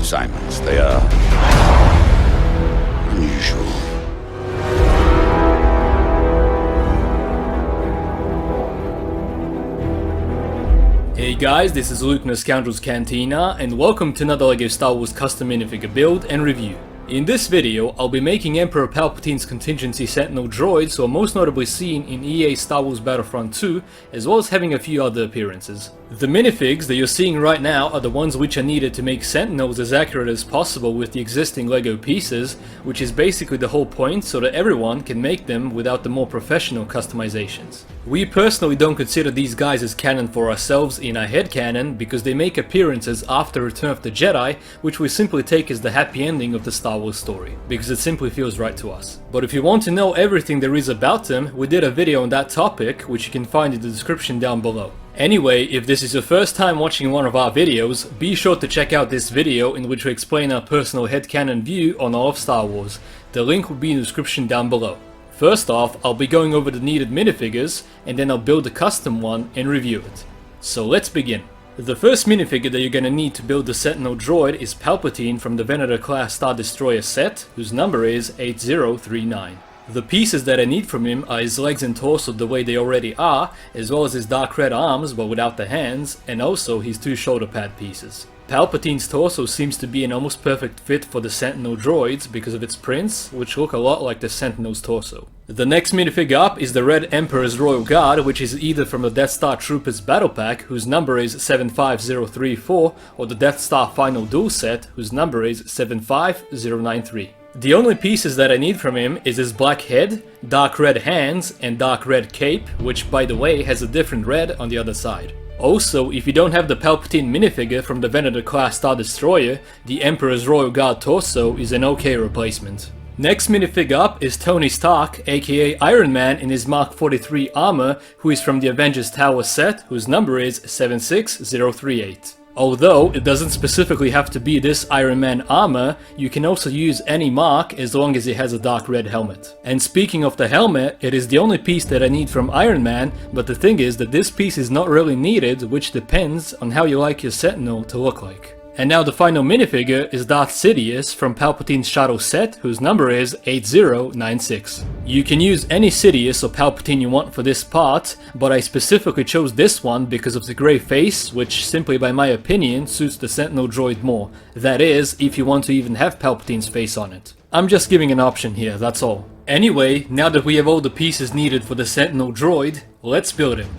assignments. They are unusual. Hey guys, this is Luke in the Scoundrels Cantina, and welcome to another LEGO Star Wars custom minifigure build and review. In this video, I'll be making Emperor Palpatine's Contingency Sentinel Droids, who are most notably seen in EA Star Wars Battlefront 2, as well as having a few other appearances. The minifigs that you're seeing right now are the ones which are needed to make Sentinels as accurate as possible with the existing LEGO pieces, which is basically the whole point so that everyone can make them without the more professional customizations. We personally don't consider these guys as canon for ourselves in our headcanon because they make appearances after Return of the Jedi, which we simply take as the happy ending of the Star Wars story, because it simply feels right to us. But if you want to know everything there is about them, we did a video on that topic, which you can find in the description down below. Anyway, if this is your first time watching one of our videos, be sure to check out this video in which we explain our personal headcanon view on all of Star Wars. The link will be in the description down below. First off, I'll be going over the needed minifigures, and then I'll build a custom one and review it. So let's begin. The first minifigure that you're gonna need to build the Sentinel Droid is Palpatine from the Venator class Star Destroyer set, whose number is 8039. The pieces that I need from him are his legs and torso the way they already are, as well as his dark red arms but without the hands, and also his two shoulder pad pieces. Palpatine's torso seems to be an almost perfect fit for the Sentinel Droids because of its prints, which look a lot like the Sentinel's torso. The next minifigure up is the Red Emperor's Royal Guard, which is either from the Death Star Troopers Battle Pack, whose number is 75034, or the Death Star Final Duel set, whose number is 75093. The only pieces that I need from him is his black head, dark red hands, and dark red cape, which by the way has a different red on the other side. Also, if you don't have the Palpatine minifigure from the Venator class Star Destroyer, the Emperor's Royal Guard torso is an okay replacement. Next minifigure up is Tony Stark, aka Iron Man in his Mark 43 armor, who is from the Avengers Tower set, whose number is 76038. Although it doesn't specifically have to be this Iron Man armor, you can also use any mark as long as it has a dark red helmet. And speaking of the helmet, it is the only piece that I need from Iron Man, but the thing is that this piece is not really needed, which depends on how you like your Sentinel to look like. And now the final minifigure is Darth Sidious from Palpatine's Shadow set, whose number is 8096. You can use any Sidious or Palpatine you want for this part, but I specifically chose this one because of the grey face, which simply by my opinion suits the Sentinel Droid more. That is, if you want to even have Palpatine's face on it. I'm just giving an option here, that's all. Anyway, now that we have all the pieces needed for the Sentinel Droid, let's build him.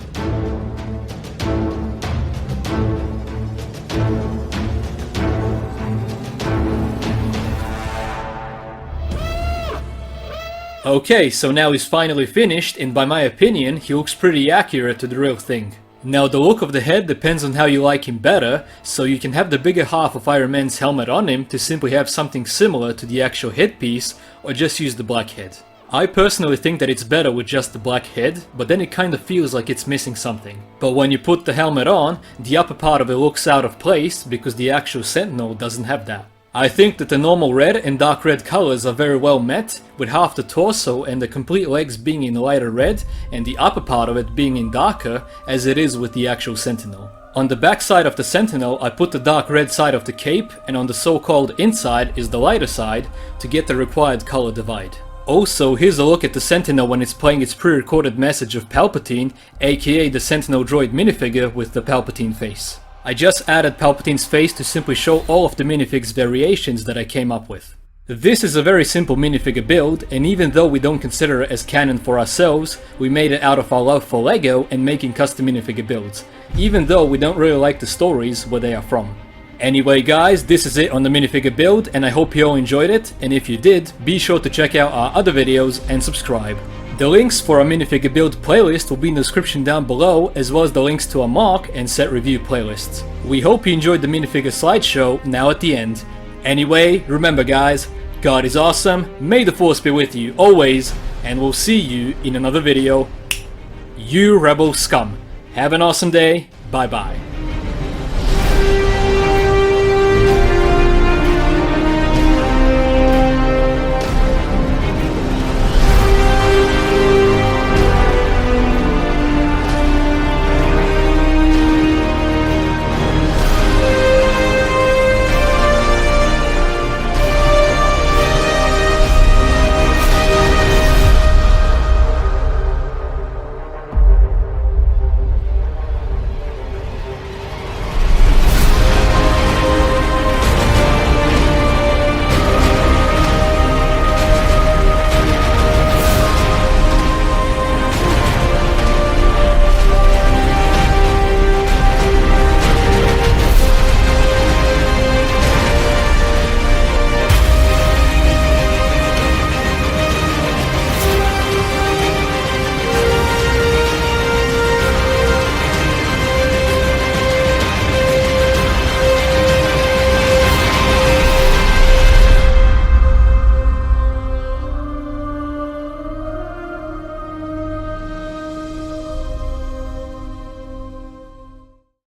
Okay, so now he's finally finished, and by my opinion, he looks pretty accurate to the real thing. Now the look of the head depends on how you like him better, so you can have the bigger half of Iron Man's helmet on him to simply have something similar to the actual headpiece, or just use the black head. I personally think that it's better with just the black head, but then it kinda feels like it's missing something. But when you put the helmet on, the upper part of it looks out of place because the actual Sentinel doesn't have that. I think that the normal red and dark red colors are very well met, with half the torso and the complete legs being in lighter red and the upper part of it being in darker, as it is with the actual Sentinel. On the back side of the Sentinel I put the dark red side of the cape, and on the so-called inside is the lighter side to get the required color divide. Also, here's a look at the Sentinel when it's playing its pre-recorded message of Palpatine, aka the Sentinel Droid minifigure with the Palpatine face. I just added Palpatine's face to simply show all of the minifigs variations that I came up with. This is a very simple minifigure build, and even though we don't consider it as canon for ourselves, we made it out of our love for LEGO and making custom minifigure builds, even though we don't really like the stories where they are from. Anyway guys, this is it on the minifigure build, and I hope you all enjoyed it, and if you did, be sure to check out our other videos and subscribe. The links for our minifigure build playlist will be in the description down below, as well as the links to our mock and set review playlists. We hope you enjoyed the minifigure slideshow now at the end. Anyway, remember guys, God is awesome, may the force be with you always, and we'll see you in another video. You Rebel Scum. Have an awesome day, bye bye.